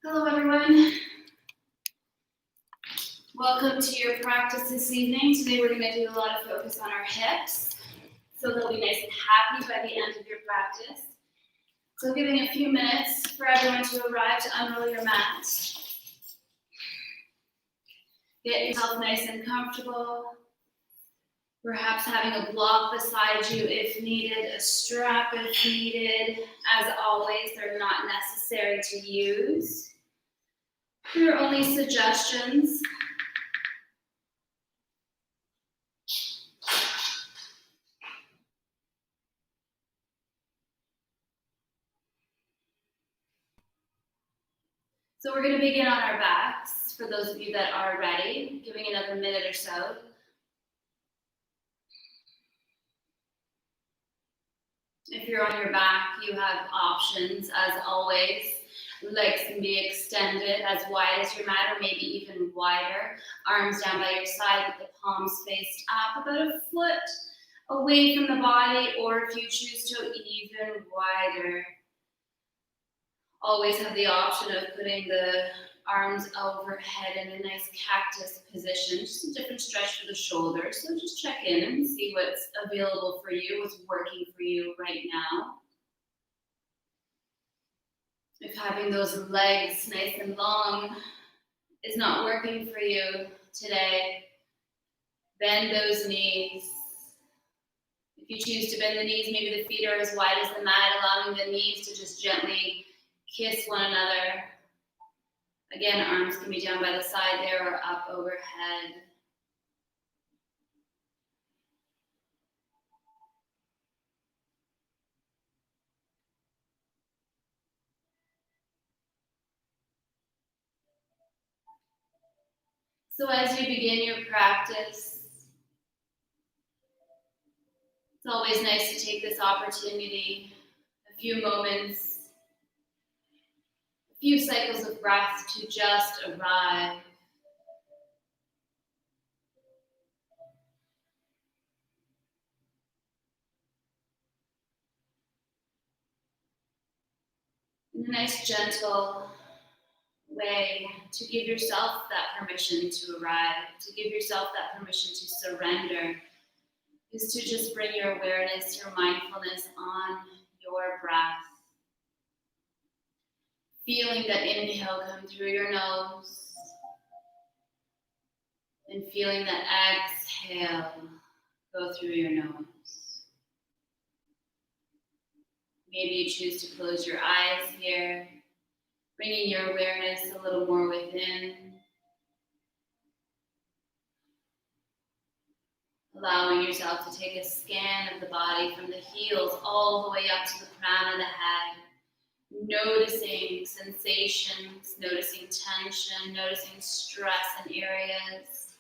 Hello everyone. Welcome to your practice this evening. Today we're going to do a lot of focus on our hips, so they'll be nice and happy by the end of your practice. So giving a few minutes for everyone to arrive to unroll your mat. Get yourself nice and comfortable. Perhaps having a block beside you if needed, a strap if needed. As always, they're not necessary to use. They're only suggestions. So we're going to begin on our backs, for those of you that are ready, giving another minute or so. If you're on your back, you have options, as always. Legs can be extended as wide as your mat, or maybe even wider. Arms down by your side with the palms faced up, about a foot away from the body, or if you choose to, even wider. Always have the option of putting the arms overhead in a nice cactus position, just a different stretch for the shoulders. So just check in and see what's available for you, what's working for you right now. If having those legs nice and long is not working for you today, bend those knees. If you choose to bend the knees, maybe the feet are as wide as the mat, allowing the knees to just gently kiss one another. Again, arms can be down by the side there or up overhead. So as you begin your practice, it's always nice to take this opportunity, a few moments, a few cycles of breath to just arrive. In a nice, gentle way to give yourself that permission to arrive, to give yourself that permission to surrender, is to just bring your awareness, your mindfulness on your breath. Feeling that inhale come through your nose and feeling that exhale go through your nose. Maybe you choose to close your eyes here, bringing your awareness a little more within, allowing yourself to take a scan of the body from the heels all the way up to the crown of the head. Noticing sensations, noticing tension, noticing stress in areas.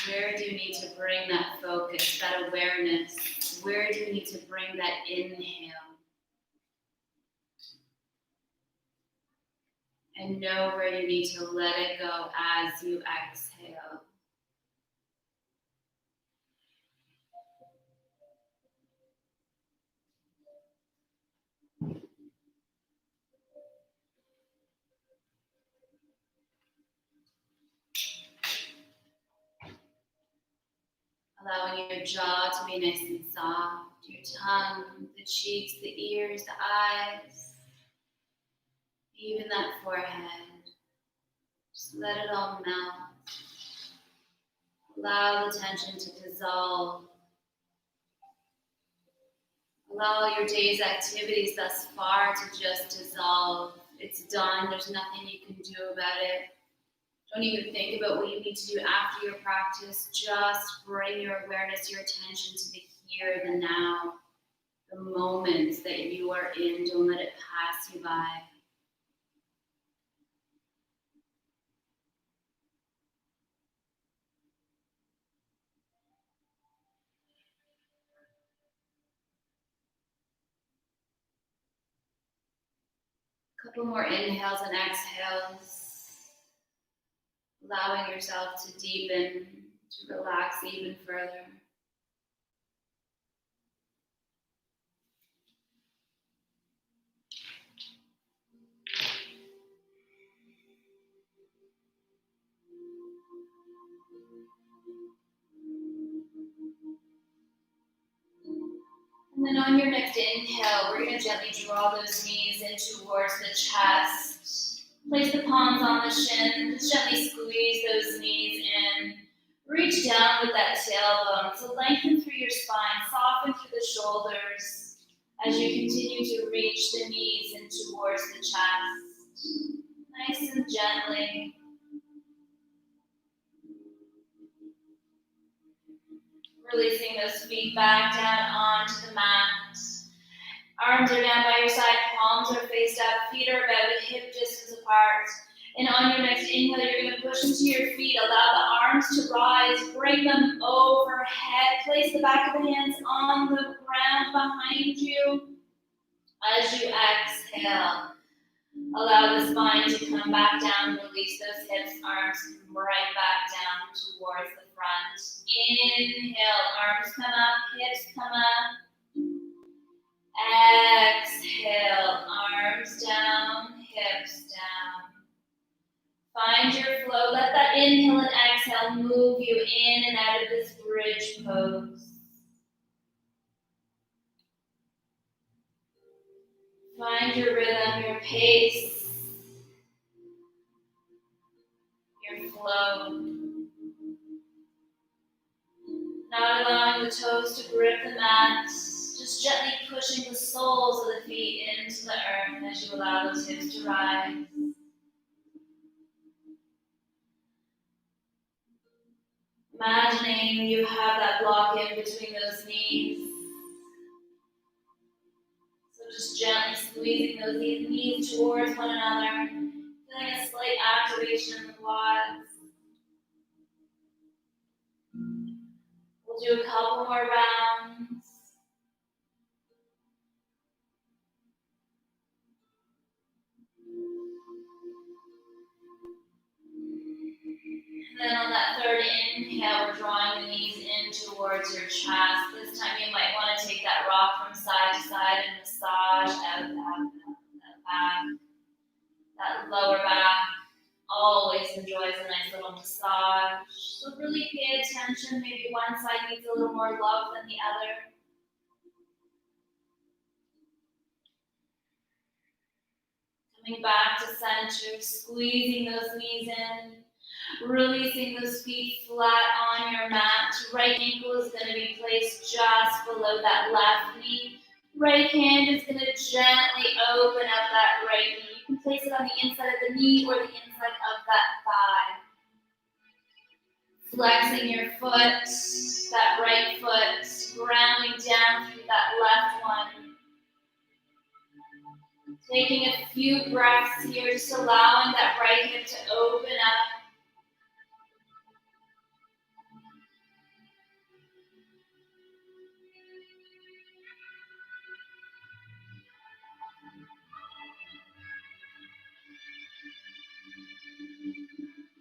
Where do you need to bring that focus, that awareness? Where do you need to bring that inhale? And know where you need to let it go as you exhale. Allowing your jaw to be nice and soft, your tongue, the cheeks, the ears, the eyes, even that forehead. Just let it all melt. Allow the tension to dissolve. Allow your day's activities thus far to just dissolve. It's done. There's nothing you can do about it. Don't even think about what you need to do after your practice. Just bring your awareness, your attention to the here, the now, the moments that you are in. Don't let it pass you by. Couple more inhales and exhales. Allowing yourself to deepen, to relax even further. on your next inhale, we're going to gently draw those knees in towards the chest. Place the palms on the shin. Just gently squeeze those knees in. Reach down with that tailbone. So lengthen through your spine. Soften through the shoulders as you continue to reach the knees in towards the chest. Nice and gently. Releasing those feet back down onto the mat. Arms are down by your side, palms are faced up, feet are about a hip distance apart. And on your next inhale, you're going to push into your feet. Allow the arms to rise. Bring them overhead. Place the back of the hands on the ground behind you. As you exhale, allow the spine to come back down. Release those hips, arms come right back down towards the front. Inhale, arms come up, hips come up. Exhale, arms down, hips down. Find your flow. Let that inhale and exhale move you in and out of this bridge pose. Find your rhythm, your pace, your flow. Not allowing the toes to grip the mat. Just gently pushing the soles of the feet into the earth as you allow those hips to rise. Imagining you have that block in between those knees. So just gently squeezing those knees towards one another. Feeling a slight activation in the quads. We'll do a couple more rounds. And then on that third inhale, we're drawing the knees in towards your chest. This time you might want to take that rock from side to side and massage out that back. That lower back always enjoys a nice little massage. So really pay attention. Maybe one side needs a little more love than the other. Coming back to center, squeezing those knees in. Releasing those feet flat on your mat. Right ankle is going to be placed just below that left knee. Right hand is going to gently open up that right knee. You can place it on the inside of the knee or the inside of that thigh. Flexing your foot, that right foot, grounding down through that left one. Taking a few breaths here, just allowing that right hip to open up.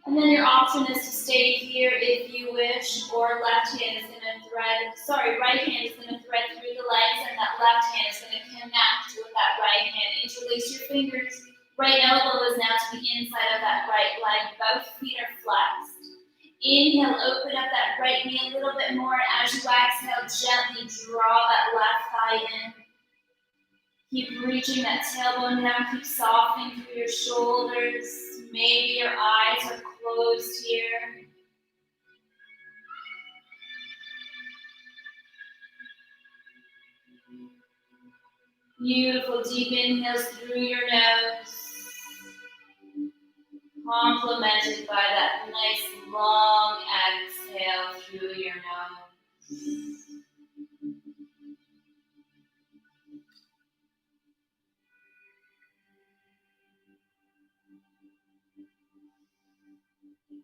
And then your option is to stay here if you wish, or right hand is going to thread through the legs, and that left hand is going to connect with that right hand. Interlace your fingers. Right elbow is now to the inside of that right leg. Both feet are flexed. Inhale, open up that right knee a little bit more. As you exhale, gently draw that left thigh in. Keep reaching that tailbone down. Keep softening through your shoulders. Maybe your eyes are closed here. Beautiful deep inhales through your nose. Complemented by that nice long exhale through your nose.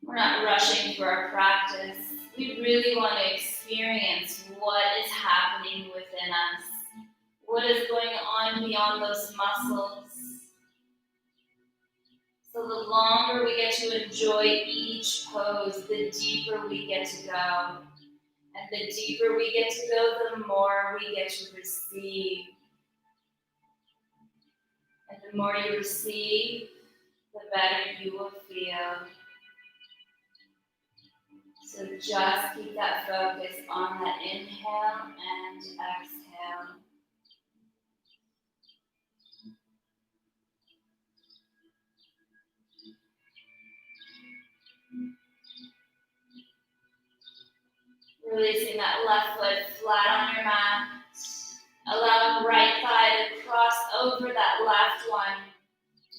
We're not rushing through our practice. We really want to experience what is happening within us. What is going on beyond those muscles. So the longer we get to enjoy each pose, the deeper we get to go. And the deeper we get to go, the more we get to receive. And the more you receive, the better you will feel. So just keep that focus on that inhale and exhale. Releasing that left foot flat on your mat. Allowing right thigh to cross over that left one.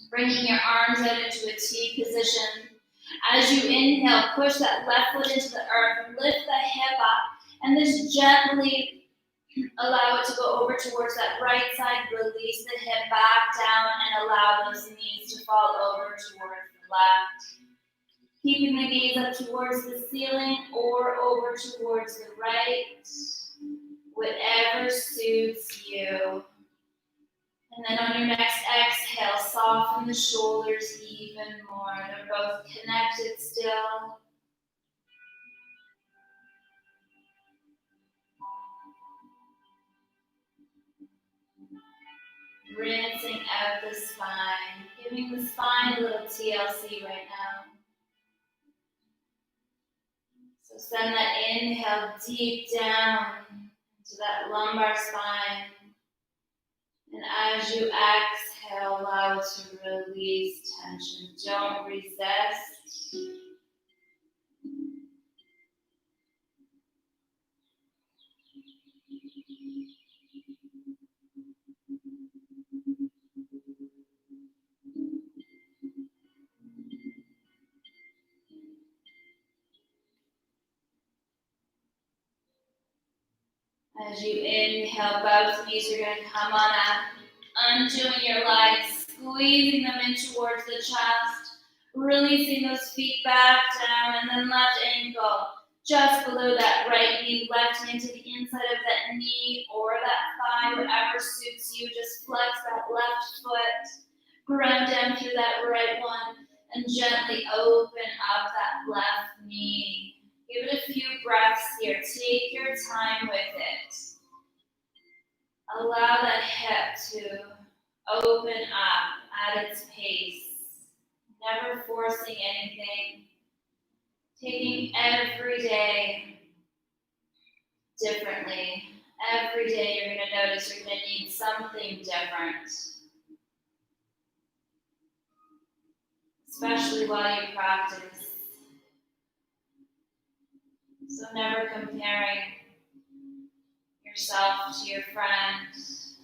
Bringing your arms out into a T position. As you inhale, push that left foot into the earth. Lift the hip up. And just gently allow it to go over towards that right side. Release the hip back down and allow those knees to fall over towards the left. Keeping the gaze up towards the ceiling or over towards the right. Whatever suits you. And then on your next exhale, soften the shoulders even more. They're both connected still. Rinsing out the spine, giving the spine a little TLC right now. So send that inhale deep down into that lumbar spine. And as you exhale, allow it to release tension. Don't resist. As you inhale, both knees are going to come on up. Undoing your legs, squeezing them in towards the chest. Releasing those feet back down, and then left ankle just below that right knee. Left hand to the inside of that knee or that thigh, whatever suits you. Just flex that left foot. Ground down through that right one. And gently open up that left knee. Give it a few breaths here. Take your time with it. Allow that hip to open up at its pace. Never forcing anything. Taking every day differently. Every day you're going to notice you're going to need something different. Especially while you practice. So never comparing yourself to your friends.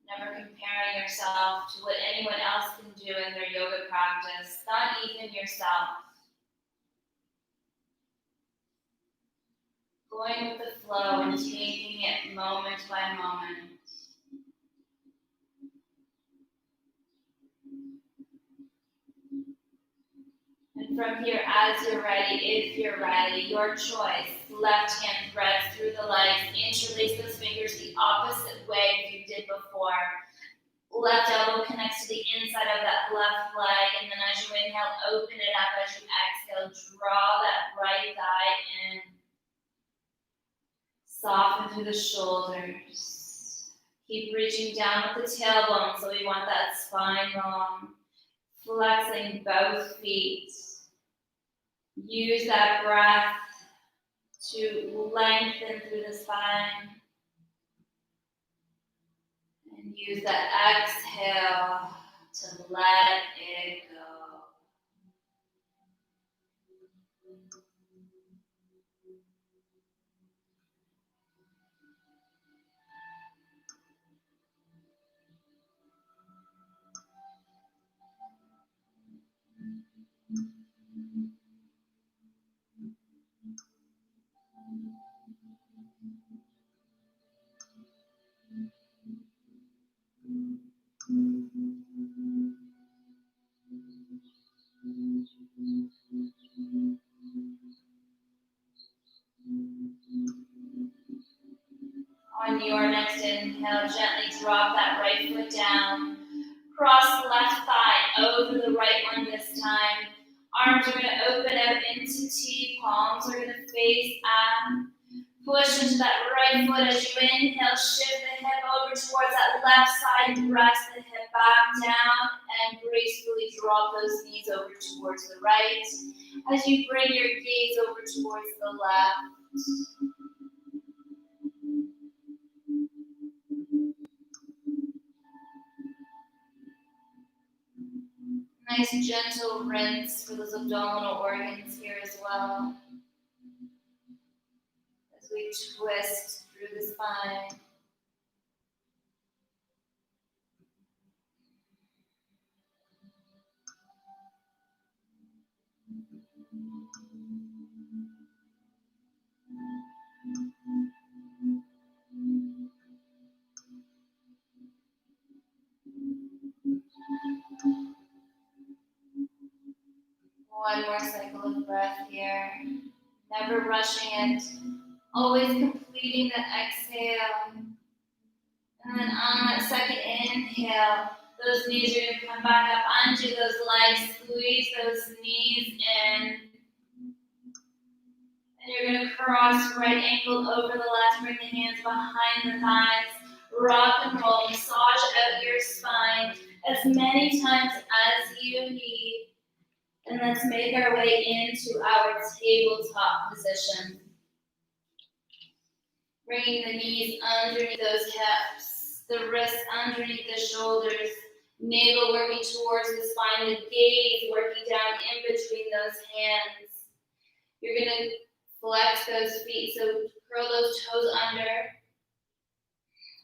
Never comparing yourself to what anyone else can do in their yoga practice, not even yourself. Going with the flow and taking it moment by moment. And from here, as you're ready, if you're ready, your choice. Left hand threads through the legs. Interlace those fingers the opposite way you did before. Left elbow connects to the inside of that left leg. And then as you inhale, open it up. As you exhale, draw that right thigh in. Soften through the shoulders. Keep reaching down with the tailbone, so we want that spine long. Flexing both feet. Use that breath to lengthen through the spine. And use that exhale to let it go. On your next inhale, gently drop that right foot down. Cross left thigh over the right one this time. Arms are going to open out into T. Palms are going to face up. Push into that right foot as you inhale. Shift the hip over towards that left side. Press the hip back down and gracefully drop those knees over towards the right. As you bring your gaze over towards the left. Nice gentle rinse for those abdominal organs here as well. As we twist through the spine. One more cycle of breath here. Never rushing it. Always completing the exhale. And then on that second inhale, those knees are going to come back up onto those legs. Squeeze those knees in. And you're going to cross right ankle over the left. Bring the hands behind the thighs. Rock and roll. Massage out your spine as many times as you need. And let's make our way into our tabletop position. Bringing the knees underneath those hips, the wrists underneath the shoulders, navel working towards the spine, the gaze working down in between those hands. You're going to flex those feet, so curl those toes under.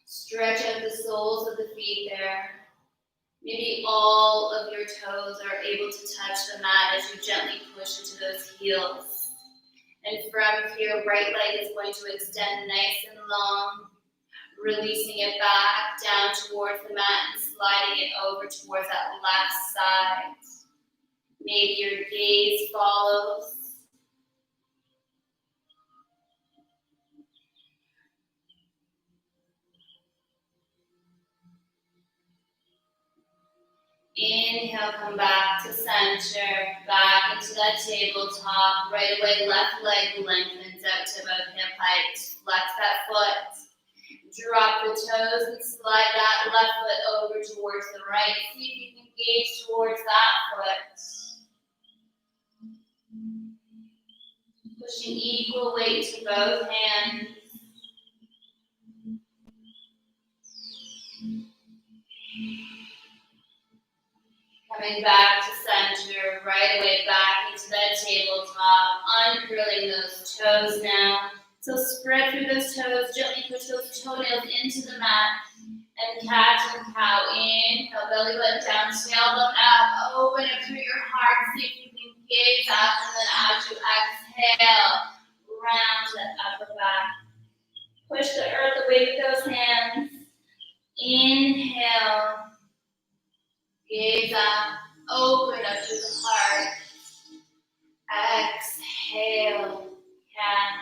Stretch out the soles of the feet there. Maybe all of your toes are able to touch the mat as you gently push into those heels. And from here, right leg is going to extend nice and long, releasing it back down towards the mat and sliding it over towards that left side. Maybe your gaze follows. Inhale, come back to center, back into that tabletop. Right away, left leg lengthens out to about hip height. Flex that foot. Drop the toes and slide that left foot over towards the right. See if you can gaze towards that foot. Pushing equal weight to both hands. Coming back to center, right away back into that tabletop, uncurling those toes now. So spread through those toes, gently push those toenails into the mat, and cat and cow. Inhale, belly button down, tailbone up, open up through your heart, see if you can gaze up, and then as you exhale, round that upper back. Push the earth away with those hands. Inhale. Gaze up, open up to the heart. Exhale, cat.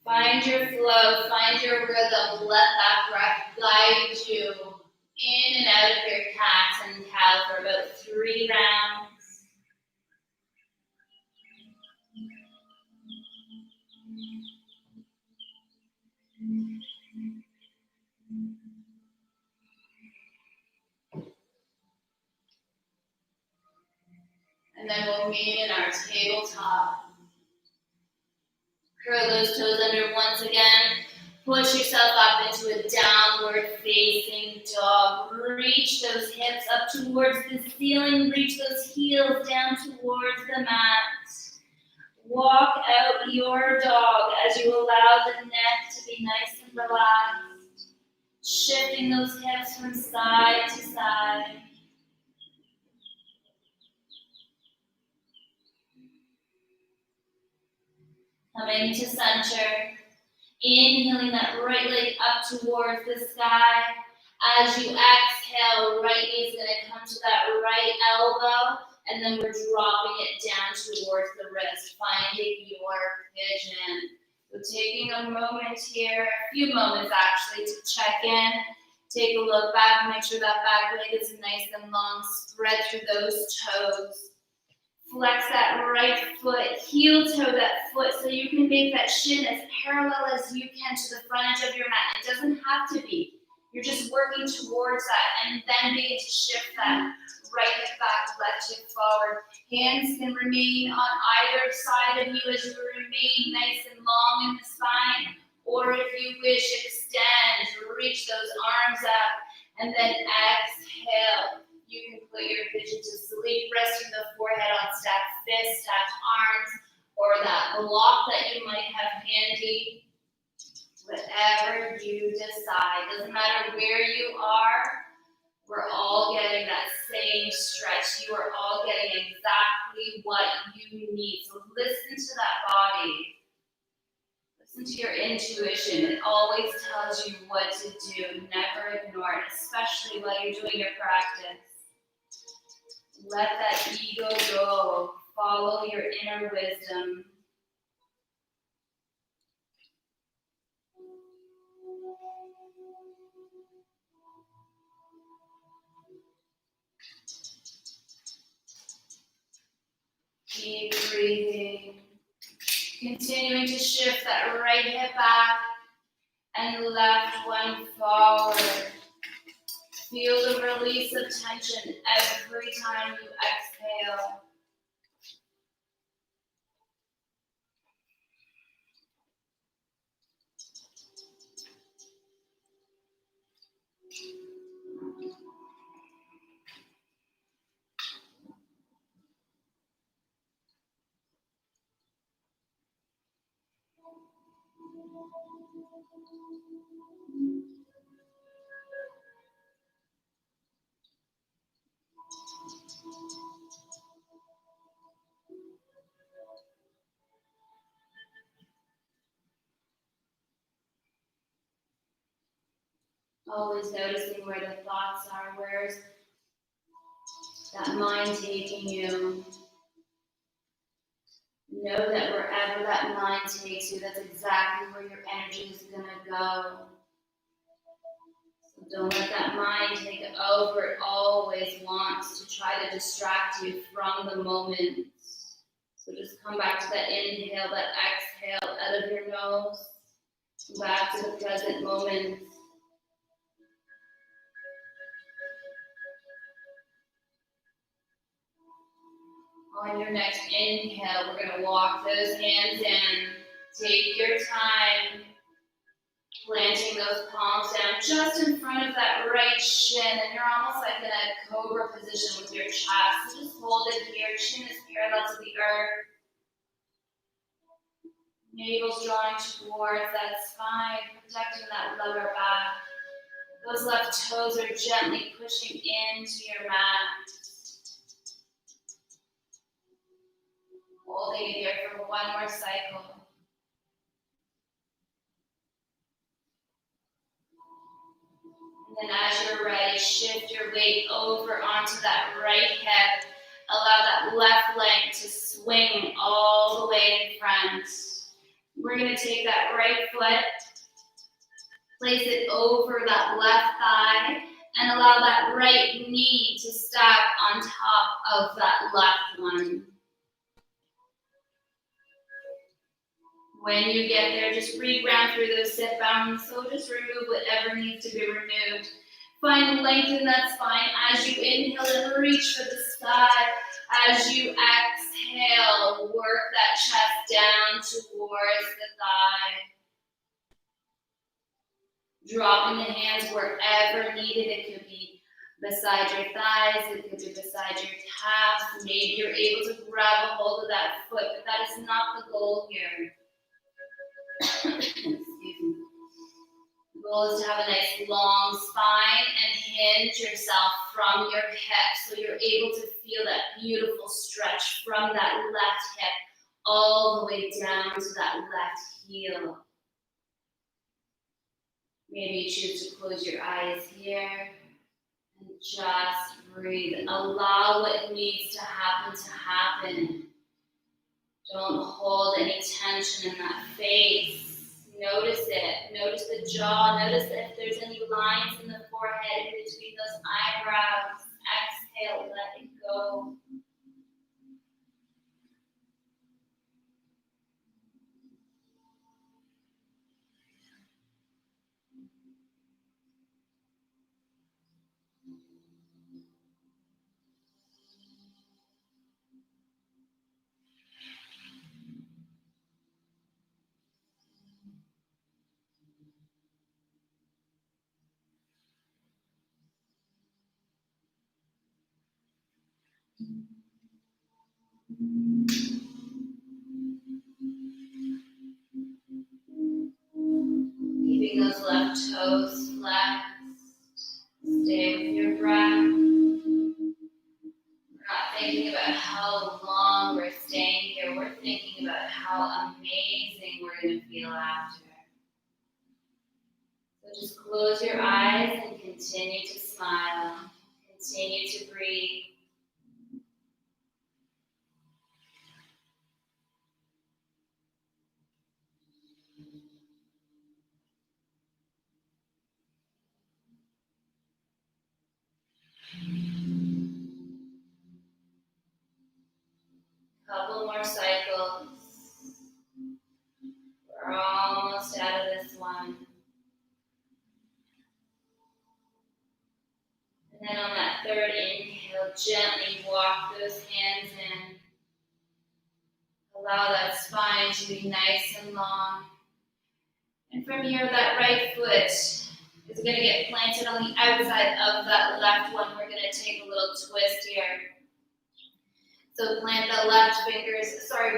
Find your flow, find your rhythm. Let that breath guide you in and out of your cat and cow for about 3 rounds. And then we'll meet in our tabletop. Curl those toes under once again. Push yourself up into a downward facing dog. Reach those hips up towards the ceiling. Reach those heels down towards the mat. Walk out your dog as you allow the neck to be nice and relaxed. Shifting those hips from side to side. Coming to center. Inhaling that right leg up towards the sky. As you exhale, right knee is going to come to that right elbow, and then we're dropping it down towards the wrist, finding your pigeon. So taking a moment here, a few moments actually, to check in. Take a look back, make sure that back leg is nice and long. Spread through those toes. Flex that right foot, heel toe that foot so you can make that shin as parallel as you can to the front edge of your mat. It doesn't have to be. You're just working towards that and then begin to shift that right hip back, left hip forward. Hands can remain on either side of you as you remain nice and long in the spine. Or if you wish, extend, reach those arms up And then exhale. You can put your pigeon to sleep, resting the forehead on stacked fists, stacked arms, or that block that you might have handy. Whatever you decide. Doesn't matter where you are, we're all getting that same stretch. You are all getting exactly what you need. So listen to that body. Listen to your intuition. It always tells you what to do. Never ignore it, especially while you're doing your practice. Let that ego go. Follow your inner wisdom. Keep breathing. Continuing to shift that right hip back and left one forward. Feel the release of tension every time you exhale. Always noticing where the thoughts are. Where's that mind taking you? Know that wherever that mind takes you, that's exactly where your energy is going to go. So don't let that mind take over. It always wants to try to distract you from the moment. So just come back to that inhale, that exhale out of your nose. Back to the present moment. On your next inhale, we're going to walk those hands in. Take your time, planting those palms down just in front of that right shin, and you're almost like in a cobra position with your chest. So just hold it here. Chin is parallel to the earth. Navel's drawing towards that spine, protecting that lower back. Those left toes are gently pushing into your mat. Holding it here for one more cycle. And then as you're ready, shift your weight over onto that right hip. Allow that left leg to swing all the way in front. We're going to take that right foot, place it over that left thigh, and allow that right knee to stack on top of that left one. When you get there, just reground through those sit bones. So just remove whatever needs to be removed. Find length in that spine as you inhale and reach for the sky. As you exhale, work that chest down towards the thigh. Dropping the hands wherever needed. It could be beside your thighs, it could be beside your calves. Maybe you're able to grab a hold of that foot, but that is not the goal here. Excuse me. The goal is to have a nice long spine and hinge yourself from your hip so you're able to feel that beautiful stretch from that left hip all the way down to that left heel. Maybe you choose to close your eyes here and just breathe. Allow what needs to happen. Don't hold any tension in that face. Notice it. Notice the jaw. Notice if there's any lines in the forehead in between those eyebrows. Exhale, let it go. Keeping those left toes flexed. Stay with your breath. We're not thinking about how long we're staying here. We're thinking about how amazing we're going to feel after. So just close your eyes and continue to smile. Continue to breathe. Couple more cycles. We're almost out of this one. And then on that third inhale, gently walk those hands in. Allow that spine to be nice and long. And from here, that right foot is going to get planted on the outside of that left one. We're going to take a little twist here. So plant the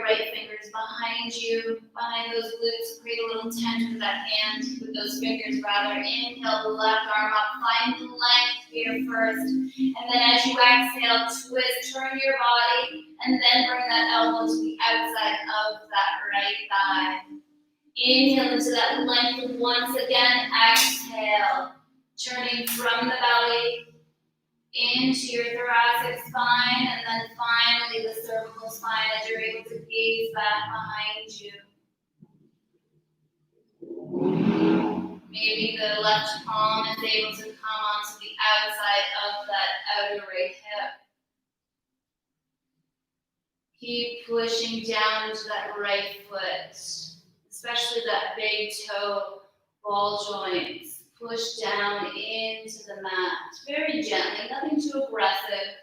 right fingers behind you, behind those glutes. Create a little tent with that hand, with those fingers rather. Inhale the left arm up, find length here first. And then as you exhale, twist, turn your body, and then bring that elbow to the outside of that right thigh. Inhale into that length once again. Exhale, turning from the belly into your thoracic spine, and then finally the cervical spine as you're able to gaze back behind you. Maybe the left palm is able to come onto the outside of that outer right hip. Keep pushing down into that right foot, especially that big toe ball joints. Push down into the mat, very gently, nothing too aggressive.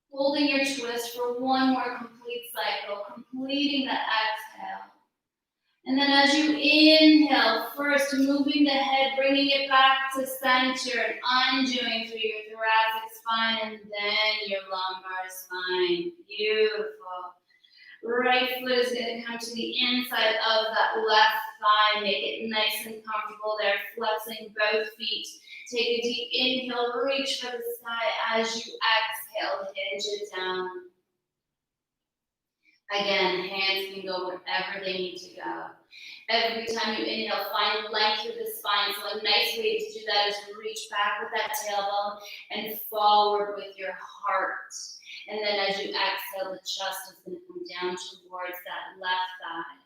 Holding your twist for one more complete cycle, completing the exhale. And then as you inhale, first moving the head, bringing it back to center and undoing through your thoracic spine and then your lumbar spine. Beautiful. Right foot is going to come to the inside of that left thigh. Make it nice and comfortable there, flexing both feet. Take a deep inhale, reach for the sky. As you exhale, hinge it down. Again, hands can go wherever they need to go. Every time you inhale, find length through the spine. So a nice way to do that is to reach back with that tailbone and forward with your heart. And then as you exhale, the chest is going to come down towards that left thigh.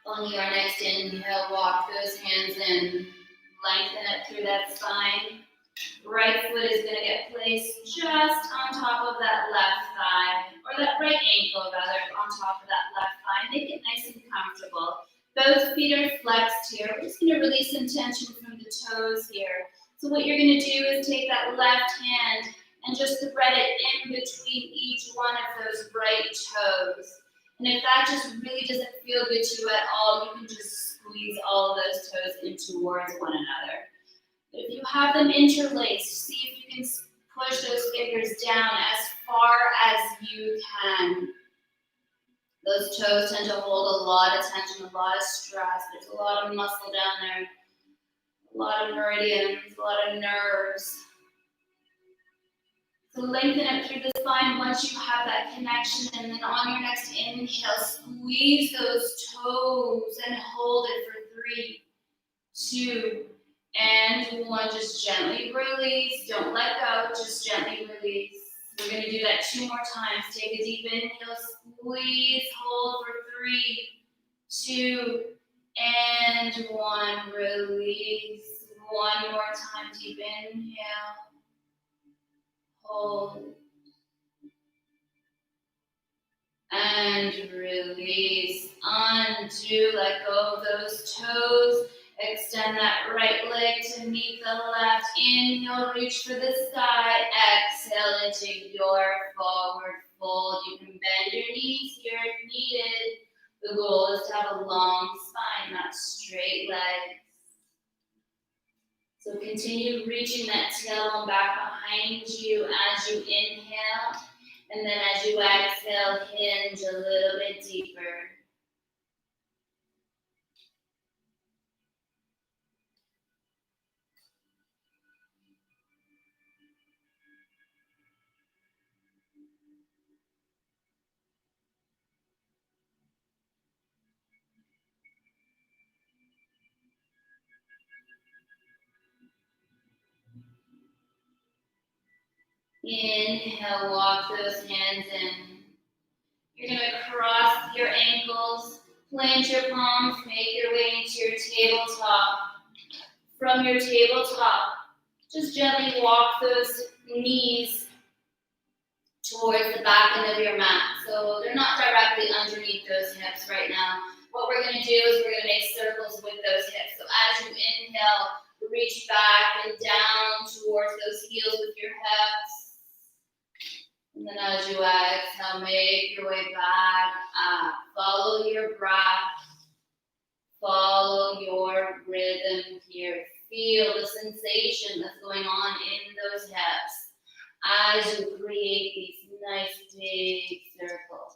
On your next inhale, walk those hands in. Lengthen it through that spine. Right foot is going to get placed just on top of that left thigh, or that right ankle rather, on top of that left thigh. Make it nice and comfortable. Both feet are flexed here. We're just going to release some tension from the toes here. So what you're going to do is take that left hand and just thread it in between each one of those right toes. And if that just really doesn't feel good to you at all, you can just squeeze all of those toes in towards one another. But if you have them interlaced, see if you can push those fingers down as far as you can. Those toes tend to hold a lot of tension, a lot of stress. There's a lot of muscle down there, a lot of meridians, a lot of nerves. So lengthen up through the spine once you have that connection, and then on your next inhale, squeeze those toes and hold it for 3, 2, and 1. Just gently release. Don't let go. Just gently release. We're going to do that 2 more times. Take a deep inhale, squeeze, hold for 3, 2, and 1. Release. One more time. Deep inhale. Hold. And release. Undo. Let go of those toes. Extend that right leg to meet the left. Inhale, reach for the sky. Exhale into your forward fold. You can bend your knees here if needed. The goal is to have a long spine, not straight legs. So continue reaching that tailbone back behind you as you inhale. And then as you exhale, hinge a little bit deeper. Inhale, walk those hands in. You're going to cross your ankles, plant your palms, make your way into your tabletop. From your tabletop, just gently walk those knees towards the back end of your mat. So they're not directly underneath those hips right now. What we're going to do is we're going to make circles with those hips. So as you inhale, reach back and down towards those heels with your hips. And then as you exhale, make your way back up. Follow your breath. Follow your rhythm here. Feel the sensation that's going on in those hips as you create these nice big circles.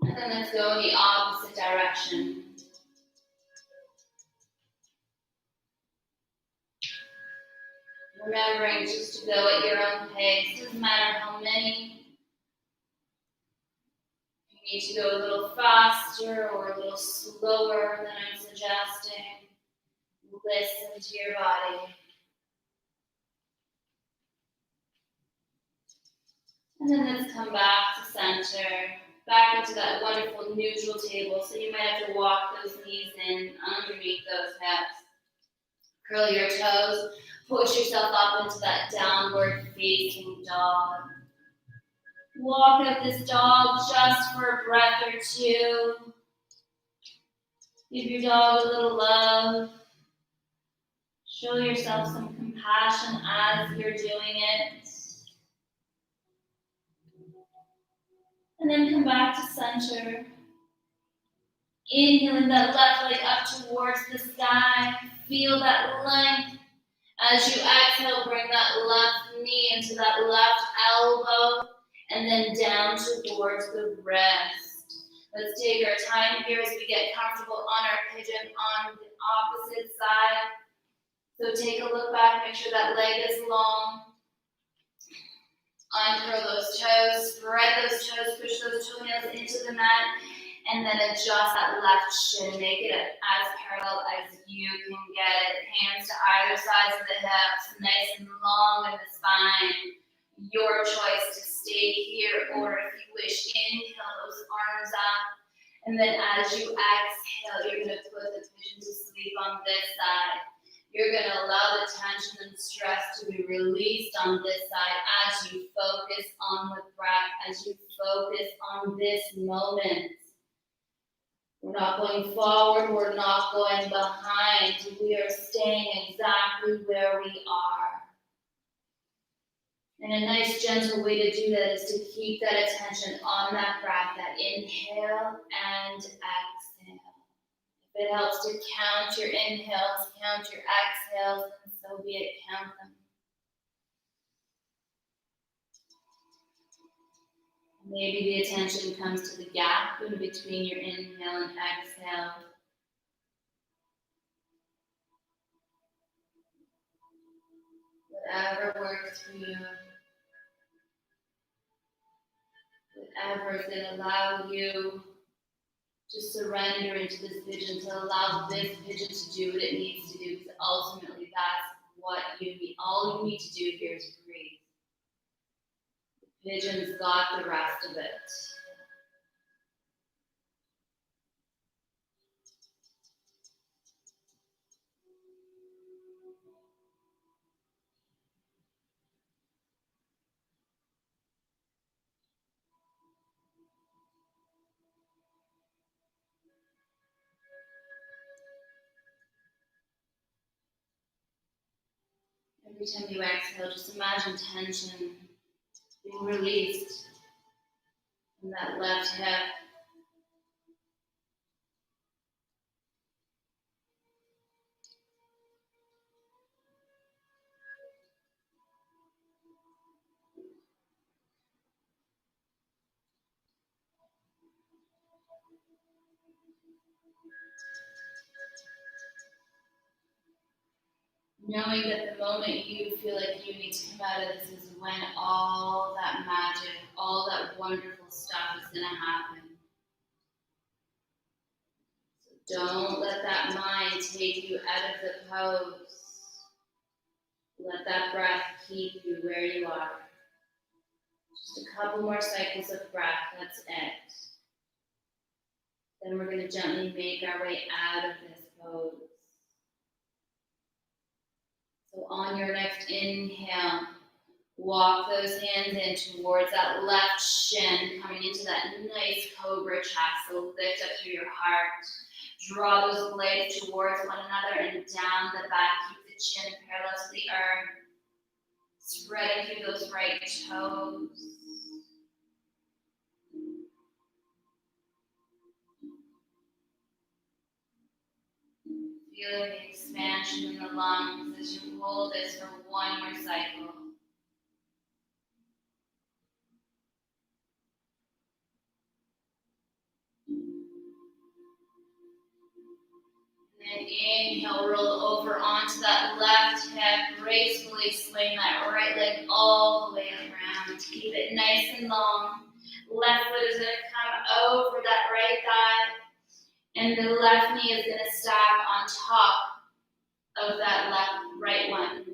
And then let's go in the opposite direction. Remembering just to go at your own pace. Doesn't matter how many. You need to go a little faster or a little slower than I'm suggesting. Listen to your body. And then let's come back to center. Back into that wonderful neutral table. So you might have to walk those knees in underneath those hips. Curl your toes. Push yourself up into that downward facing dog. Walk up this dog just for a breath or 2. Give your dog a little love. Show yourself some compassion as you're doing it. And then come back to center. Inhaling that left leg up towards the sky. Feel that length. As you exhale, bring that left knee into that left elbow. And then down towards the wrist. Let's take our time here as we get comfortable on our pigeon on the opposite side. So take a look back, make sure that leg is long. Uncurl those toes, spread those toes, push those toenails into the mat, and then adjust that left shin. Make it as parallel as you can get it. Hands to either sides of the hips, nice and long in the spine. Your choice to stay here, or if you wish, inhale those arms up. And then as you exhale, you're going to put the pigeon to sleep on this side. You're going to allow the tension and stress to be released on this side as you focus on the breath, as you focus on this moment. We're not going forward, we're not going behind. We are staying exactly where we are. And a nice gentle way to do that is to keep that attention on that breath, that inhale and exhale. If it helps to count your inhales, count your exhales, and so be it, count them. Maybe the attention comes to the gap in between your inhale and exhale. Whatever works for you. Whatever is going to allow you to surrender into this vision, to allow this vision to do what it needs to do, because ultimately that's what you need. All you need to do here is breathe. The vision's got the rest of it. Every time you exhale, just imagine tension being released from that left hip. Knowing that the moment you feel like you need to come out of this is when all that magic, all that wonderful stuff is going to happen. So don't let that mind take you out of the pose. Let that breath keep you where you are. Just a couple more cycles of breath, that's it. Then we're going to gently make our way out of this pose. So on your next inhale, walk those hands in towards that left shin, coming into that nice cobra chest. So lift up through your heart. Draw those blades towards one another and down the back. Keep the chin parallel to the earth. Spreading through those right toes. Feeling the expansion in the lungs as you hold this for one more cycle. And inhale, roll over onto that left hip. Gracefully swing that right leg all the way around. Keep it nice and long. Left foot is going to come over that right thigh. And the left knee is going to stack on top of that right one.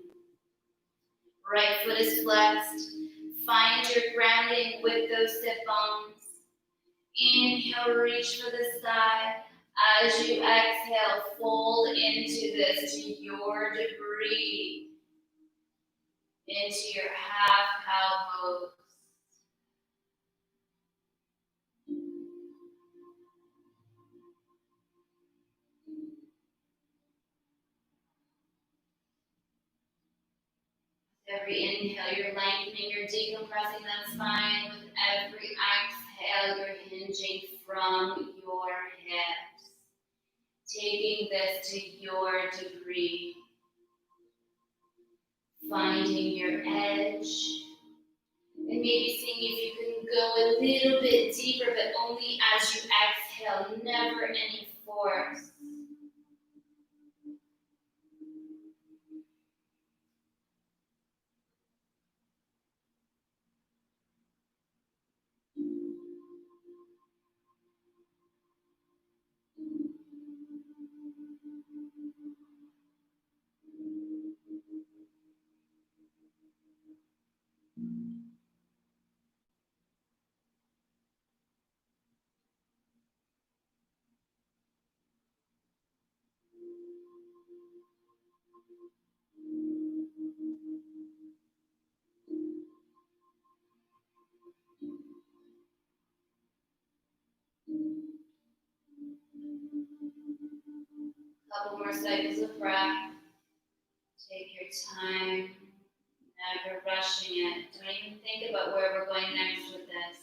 Right foot is flexed. Find your grounding with those sit bones. Inhale, reach for the side. As you exhale, fold into this, to your degree, into your half cow pose. Every inhale, you're lengthening, you're decompressing that spine. With every exhale, you're hinging from your hips. Taking this to your degree. Finding your edge. And maybe seeing if you can go a little bit deeper, but only as you exhale, never any force. Couple more cycles of breath. Take your time, never rushing it. Don't even think about where we're going next with this.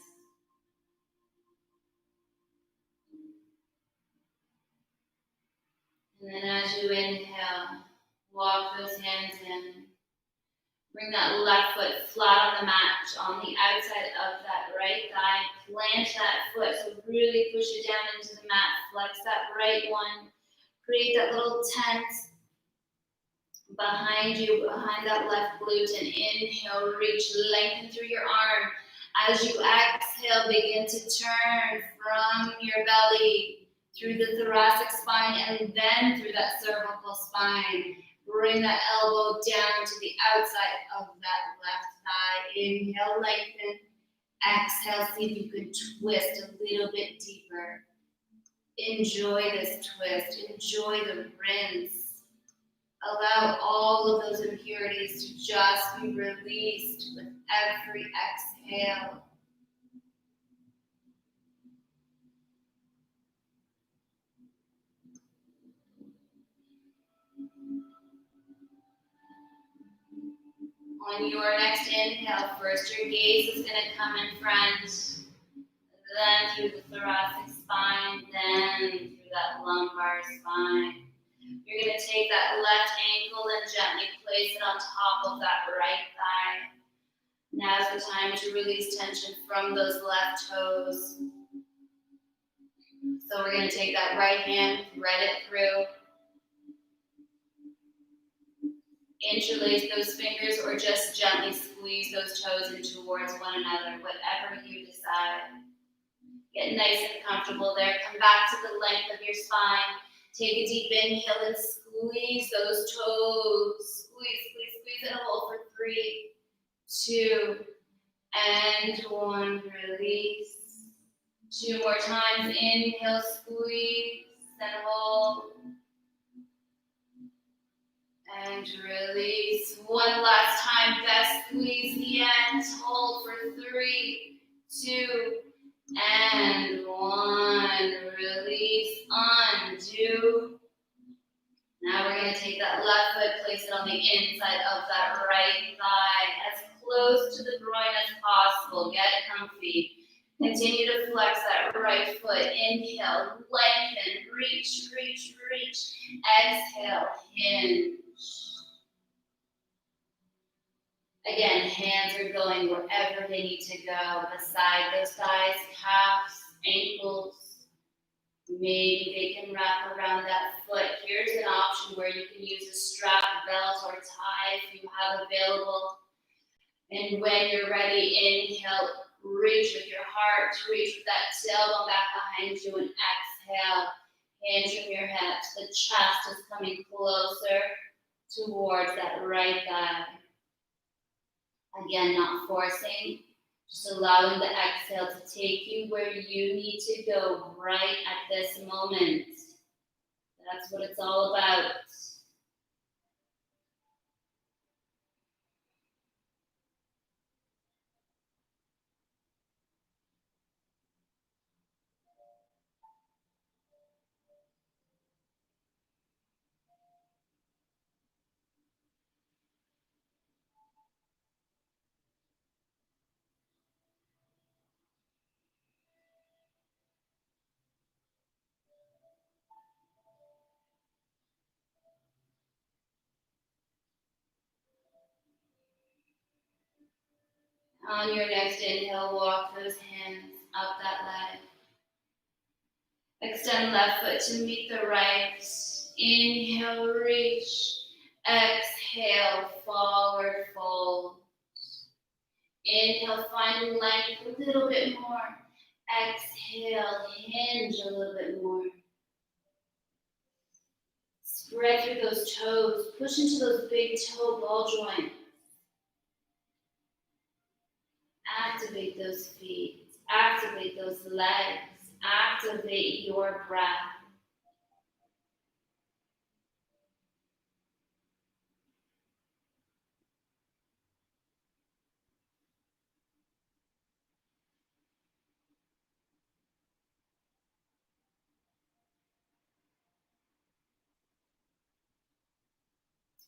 And then as you inhale, walk those hands in. Bring that left foot flat on the mat, on the outside of that right thigh. Plant that foot, so really push it down into the mat. Flex that right one. Create that little tent behind you, behind that left glute, and inhale, reach, lengthen through your arm. As you exhale, begin to turn from your belly through the thoracic spine and then through that cervical spine. Bring that elbow down to the outside of that left thigh. Inhale, lengthen. Exhale, see if you can twist a little bit deeper. Enjoy this twist. Enjoy the rinse. Allow all of those impurities to just be released with every exhale. On your next inhale, first your gaze is going to come in front, then through the thoracic spine, then through that lumbar spine. You're going to take that left ankle and gently place it on top of that right thigh. Now's the time to release tension from those left toes. So we're going to take that right hand, thread it through. Interlace those fingers or just gently squeeze those toes in towards one another, whatever you decide. Get nice and comfortable there. Come back to the length of your spine. Take a deep inhale and squeeze those toes. Squeeze and hold for 3, 2, and 1. Release. 2 more times. Inhale, squeeze and hold. And release. One last time. Best squeeze the ends. Hold for 3, 2, and 1. Release. Undo. Now we're going to take that left foot, place it on the inside of that right thigh, as close to the groin as possible. Get comfy. Continue to flex that right foot. Inhale, lengthen, reach. Exhale, hinge. Again, hands are going wherever they need to go, beside those thighs, calves, ankles. Maybe they can wrap around that foot. Here's an option where you can use a strap, belt, or tie if you have available. And when you're ready, inhale, reach with your heart, reach with that tailbone back behind you, and exhale, hands from your hips. The chest is coming closer towards that right thigh. Again, not forcing, just allowing the exhale to take you where you need to go right at this moment. That's what it's all about. On your next inhale, walk those hands up that leg. Extend left foot to meet the right. Inhale, reach. Exhale, forward fold. Inhale, find length a little bit more. Exhale, hinge a little bit more. Spread through those toes. Push into those big toe ball joints. Activate those feet. Activate those legs. Activate your breath.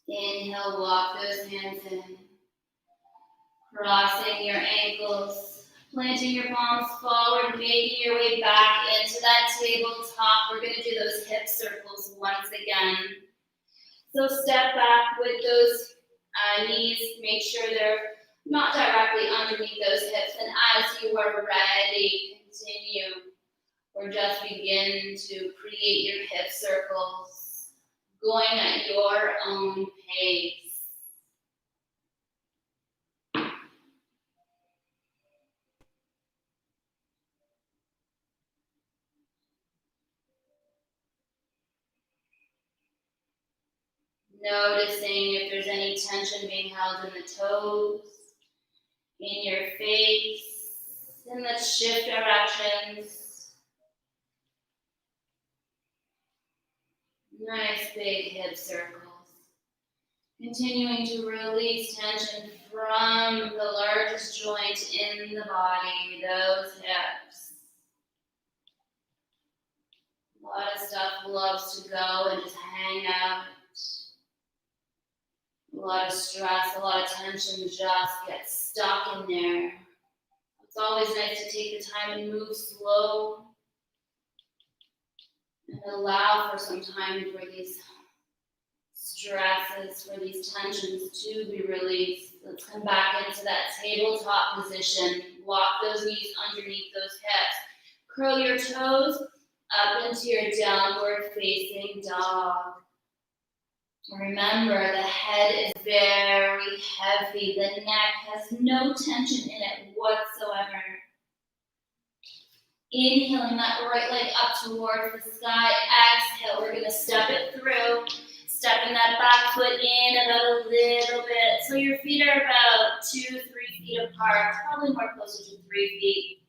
Inhale, walk those hands in. Crossing your ankles, planting your palms forward, making your way back into that tabletop. We're going to do those hip circles once again. So step back with those Knees, make sure they're not directly underneath those hips. And as you are ready, continue or just begin to create your hip circles, going at your own pace. Noticing if there's any tension being held in the toes, in your face, and let's shift directions. Nice big hip circles. Continuing to release tension from the largest joint in the body, those hips. A lot of stuff loves to go and just hang out. A lot of stress, a lot of tension just gets stuck in there. It's always nice to take the time and move slow and allow for some time for these stresses, for these tensions to be released. Let's come back into that tabletop position. Walk those knees underneath those hips. Curl your toes up into your downward facing dog. Remember, the head is very heavy. The neck has no tension in it whatsoever. Inhaling that right leg up towards the sky. Exhale, we're going to step it through. Stepping that back foot in about a little bit. So your feet are about 2-3 feet apart, probably more closer to 3 feet.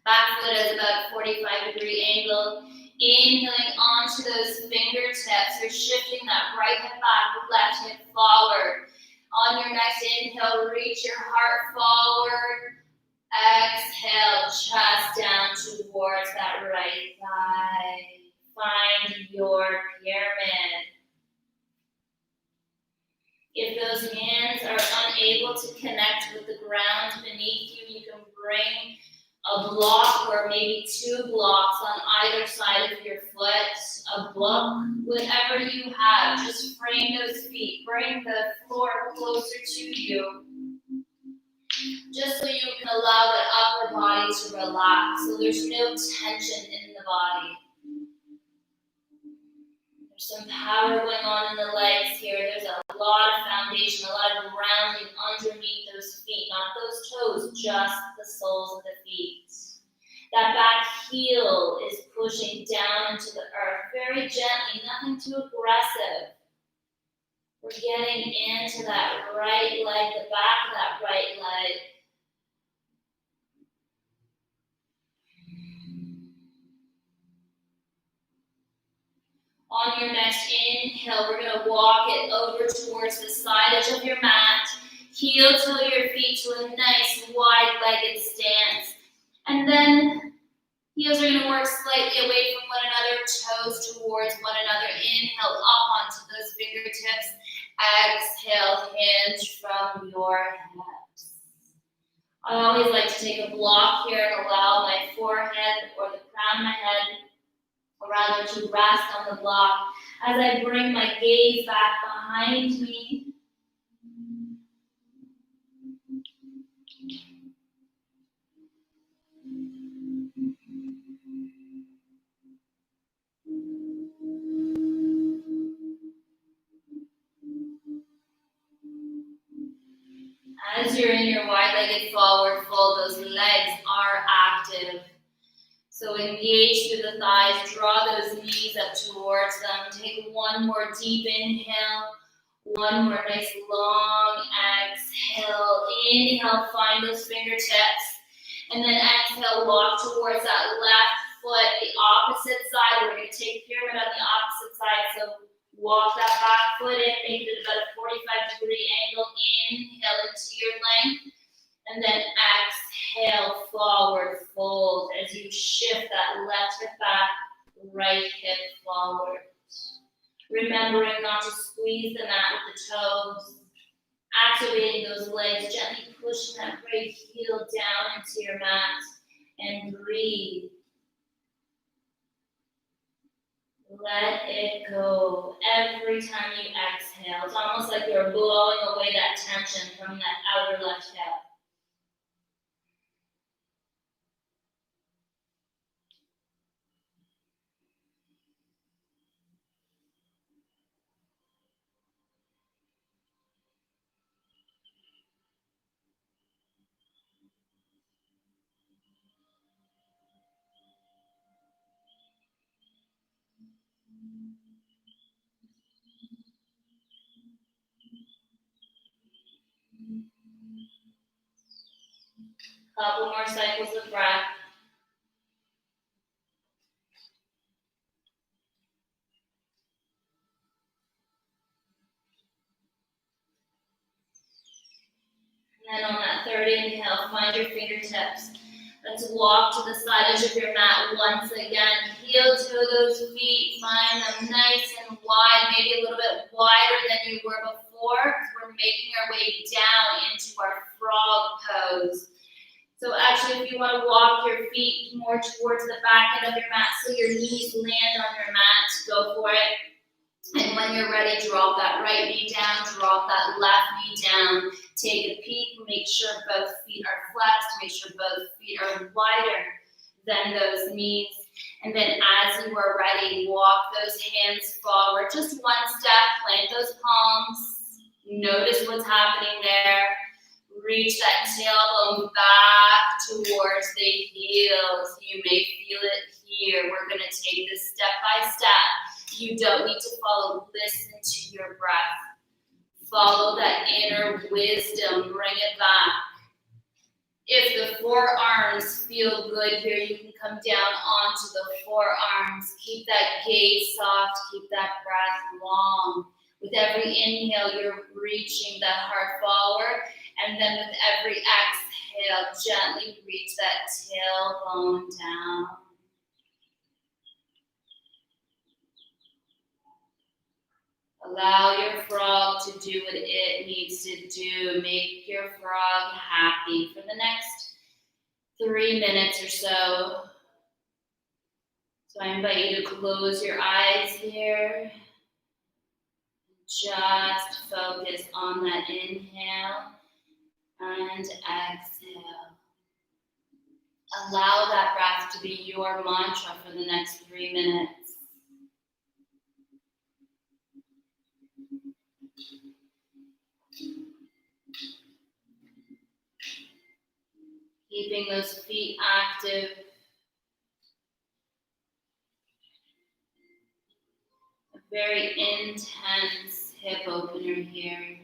Back foot is about a 45-degree angle. Inhaling onto those fingertips. You're shifting that right hip back, left hip forward. On your next inhale, reach your heart forward. Exhale, chest down towards that right thigh. Find your pyramid. If those hands are unable to connect with the ground beneath you, you can bring a block or maybe 2 blocks on either side of your foot, a book, whatever you have. Just frame those feet. Bring the floor closer to you, just so you can allow the upper body to relax, so there's no tension in the body. There's some power going on in the legs here. There's a lot of foundation, a lot of grounding underneath those feet, not those toes, just the soles of the feet. That back heel is pushing down into the earth very gently, nothing too aggressive. We're getting into that right leg, the back of that right leg. On your next inhale, we're going to walk it over towards the side edge of your mat. Heel till your feet to a nice wide-legged stance. And then heels are going to work slightly away from one another, toes towards one another. Inhale up onto those fingertips. Exhale, hinge from your hips. I always like to take a block here and allow my forehead or the crown of my head, or rather to rest on the block as I bring my gaze back behind me. As you're in your wide-legged forward fold, those legs are active. So engage through the thighs, draw those knees up towards them. Take one more deep inhale, one more nice long exhale. Inhale, find those fingertips. And then exhale, walk towards that left foot, the opposite side. We're going to take pyramid on the opposite side. So walk that back foot in, make it about a 45-degree angle. Inhale into your length. And then exhale, forward fold as you shift that left hip back, right hip forward. Remembering not to squeeze the mat with the toes. Activating those legs, gently pushing that right heel down into your mat. And breathe. Let it go every time you exhale. It's almost like you're blowing away that tension from that outer left hip. Couple more cycles of breath. And then on that third inhale, find your fingertips. Let's walk to the side edge of your mat once again. Heel toe those feet. Find them nice and wide, maybe a little bit wider than you were before, because we're making our way down into our frog pose. So actually, if you want to walk your feet more towards the back end of your mat so your knees land on your mat, go for it. And when you're ready, drop that right knee down, drop that left knee down. Take a peek, make sure both feet are flexed, make sure both feet are wider than those knees. And then as you are ready, walk those hands forward. Just one step, plant those palms. Notice what's happening there. Reach that tailbone back towards the heels. You may feel it here. We're going to take this step by step. You don't need to follow. Listen to your breath. Follow that inner wisdom. Bring it back. If the forearms feel good here, you can come down onto the forearms. Keep that gaze soft. Keep that breath long. With every inhale, you're reaching that heart forward. And then with every exhale, gently reach that tailbone down. Allow your frog to do what it needs to do. Make your frog happy for the next 3 minutes or so. So I invite you to close your eyes here. Just focus on that inhale and exhale. Allow that breath to be your mantra for the next 3 minutes. Keeping those feet active. A very intense hip opener here.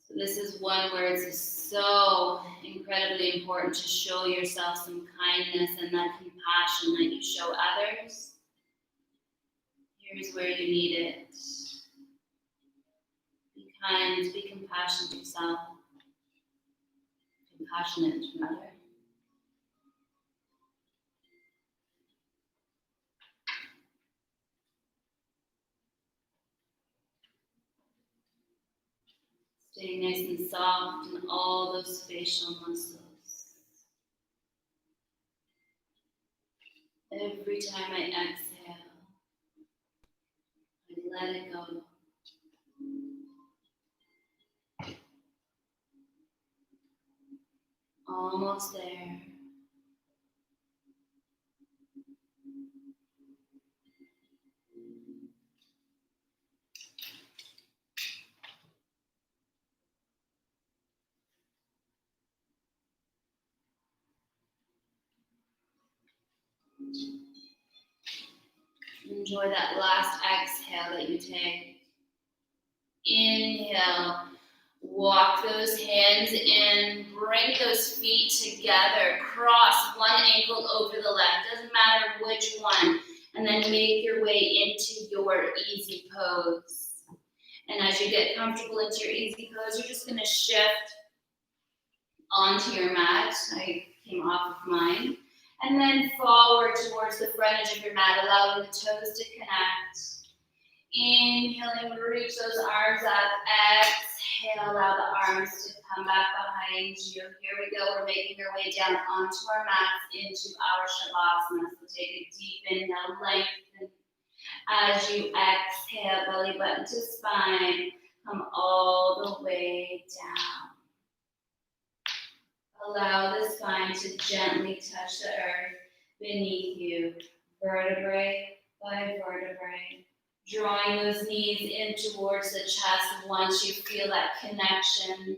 So this is one where it's so incredibly important to show yourself some kindness and that compassion that you show others. Here's where you need it. Be kind, be compassionate to yourself, compassionate to another. Stay nice and soft in all those facial muscles. Every time I exhale, I let it go. Almost there. Enjoy that last exhale that you take. Inhale. Walk those hands in. Bring those feet together. Cross one ankle over the left. Doesn't matter which one. And then make your way into your easy pose. And as you get comfortable into your easy pose, you're just going to shift onto your mat. I came off of mine. And then forward towards the front edge of your mat, allowing the toes to connect. Inhaling, reach those arms up. Exhale, allow the arms to come back behind you. Here we go. We're making our way down onto our mats into our Shavasana. So take a deep inhale, lengthen. As you exhale, belly button to spine. Come all the way down. Allow the spine to gently touch the earth beneath you, vertebrae by vertebrae. Drawing those knees in towards the chest once you feel that connection.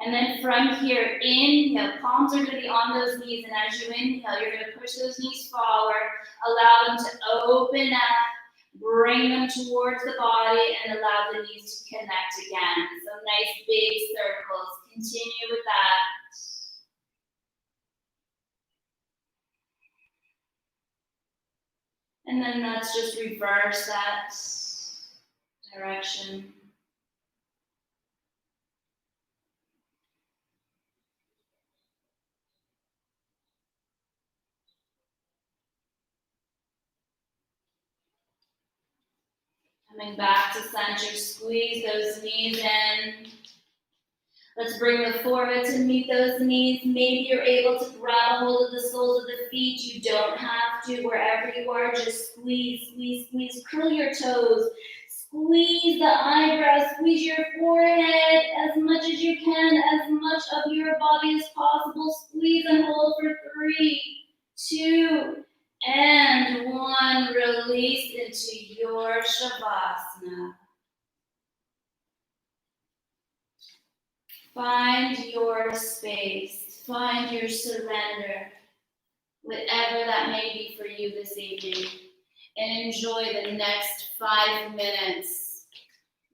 And then from here, inhale, palms are going to be on those knees, and as you inhale, you're going to push those knees forward, allow them to open up, bring them towards the body, and allow the knees to connect again. So nice big circles. Continue with that. And then let's just reverse that direction. Coming back to center, squeeze those knees in. Let's bring the forehead to meet those knees. Maybe you're able to grab a hold of the soles of the feet. You don't have to. Wherever you are, just squeeze, squeeze, squeeze. Curl your toes. Squeeze the eyebrows. Squeeze your forehead as much as you can, as much of your body as possible. Squeeze and hold for 3, 2, and 1. Release into your Shavasana. Find your space, find your surrender, whatever that may be for you this evening, and enjoy the next 5 minutes,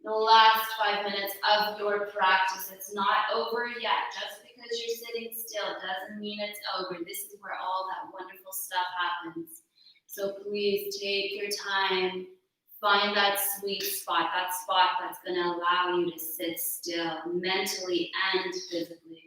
the last 5 minutes of your practice. It's not over yet. Just because you're sitting still doesn't mean it's over. This is where all that wonderful stuff happens. So please take your time. Find that sweet spot that's going to allow you to sit still, mentally and physically.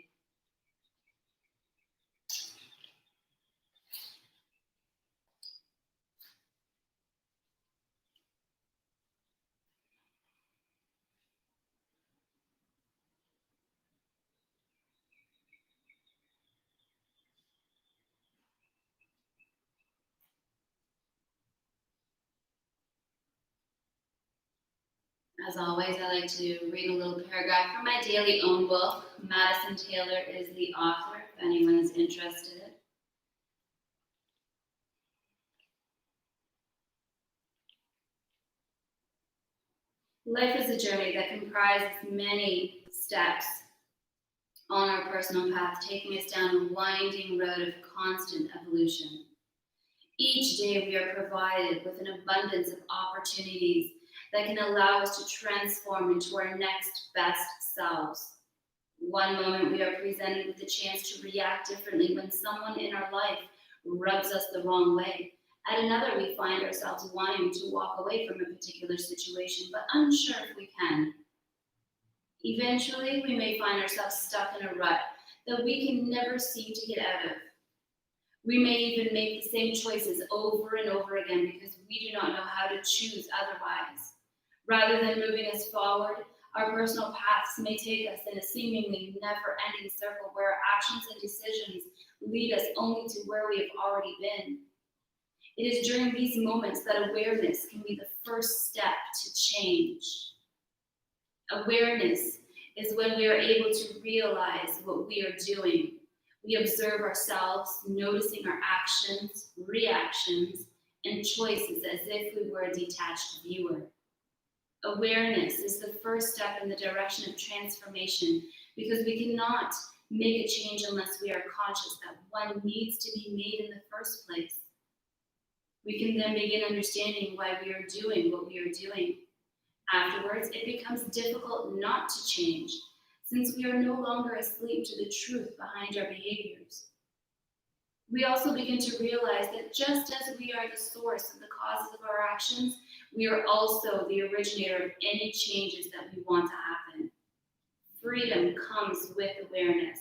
As always, I like to read a little paragraph from my daily own book. Madison Taylor is the author, if anyone is interested. Life is a journey that comprises many steps on our personal path, taking us down a winding road of constant evolution. Each day we are provided with an abundance of opportunities that can allow us to transform into our next best selves. One moment we are presented with the chance to react differently when someone in our life rubs us the wrong way. At another, we find ourselves wanting to walk away from a particular situation, but unsure if we can. Eventually, we may find ourselves stuck in a rut that we can never seem to get out of. We may even make the same choices over and over again because we do not know how to choose otherwise. Rather than moving us forward, our personal paths may take us in a seemingly never-ending circle where our actions and decisions lead us only to where we have already been. It is during these moments that awareness can be the first step to change. Awareness is when we are able to realize what we are doing. We observe ourselves, noticing our actions, reactions, and choices as if we were a detached viewer. Awareness is the first step in the direction of transformation because we cannot make a change unless we are conscious that one needs to be made in the first place. We can then begin understanding why we are doing what we are doing. Afterwards, it becomes difficult not to change since we are no longer asleep to the truth behind our behaviors. We also begin to realize that just as we are the source of the causes of our actions, we are also the originator of any changes that we want to happen. Freedom comes with awareness.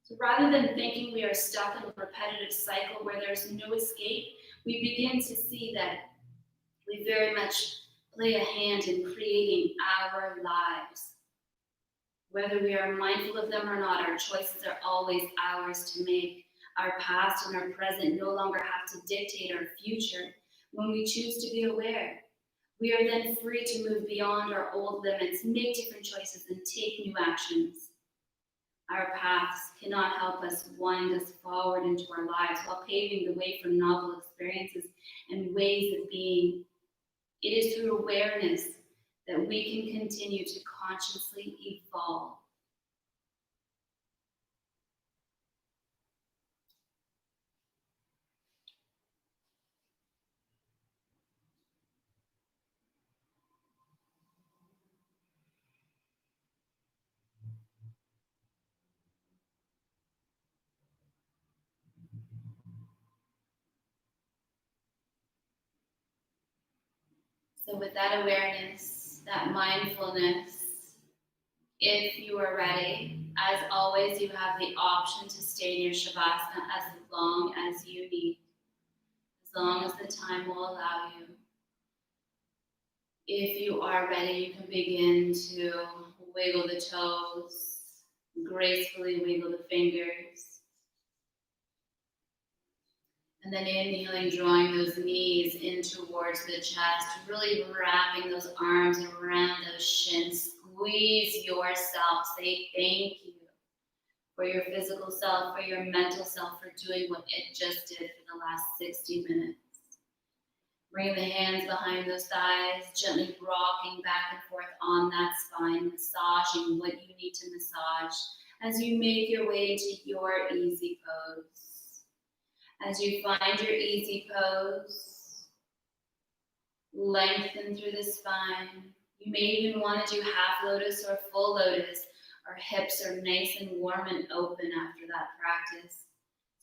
So rather than thinking we are stuck in a repetitive cycle where there's no escape, we begin to see that We very much play a hand in creating our lives. Whether we are mindful of them or not, our choices are always ours to make. Our past and our present no longer have to dictate our future when we choose to be aware. We are then free to move beyond our old limits, make different choices, and take new actions. Our paths cannot help us wind us forward into our lives while paving the way for novel experiences and ways of being. It is through awareness that we can continue to consciously evolve. So, with that awareness, that mindfulness, if you are ready, as always, you have the option to stay in your Shavasana as long as you need, as long as the time will allow you. If you are ready, you can begin to wiggle the toes, gracefully wiggle the fingers. And then inhaling, drawing those knees in towards the chest, really wrapping those arms around those shins. Squeeze yourself. Say thank you for your physical self, for your mental self, for doing what it just did for the last 60 minutes. Bring the hands behind those thighs, gently rocking back and forth on that spine, massaging what you need to massage as you make your way into your easy pose. As you find your easy pose, lengthen through the spine. You may even want to do half lotus or full lotus. Our hips are nice and warm and open after that practice.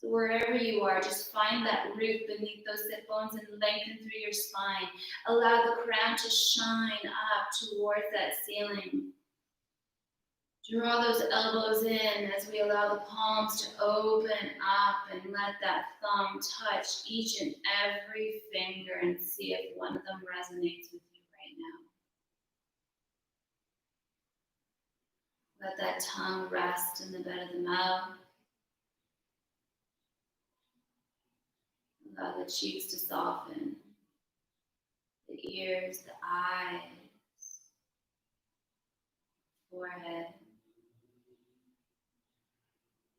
So wherever you are, just find that root beneath those sit bones and lengthen through your spine. Allow the crown to shine up towards that ceiling. Draw those elbows in as we allow the palms to open up and let that thumb touch each and every finger and see if one of them resonates with you right now. Let that tongue rest in the bed of the mouth. Allow the cheeks to soften, the ears, the eyes, forehead.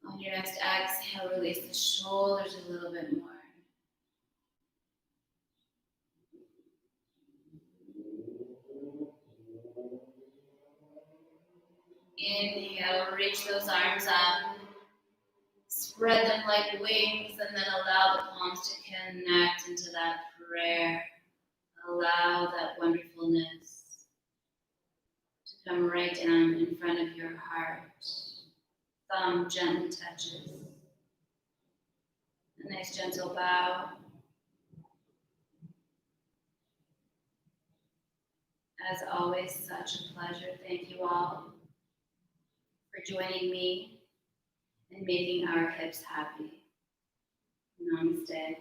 On your next exhale, release the shoulders a little bit more. Inhale, reach those arms up. Spread them like wings and then allow the palms to connect into that prayer. Allow that wonderfulness to come right down in front of your heart. Thumb gently touches. A nice gentle bow. As always, such a pleasure. Thank you all for joining me and making our hips happy. Namaste.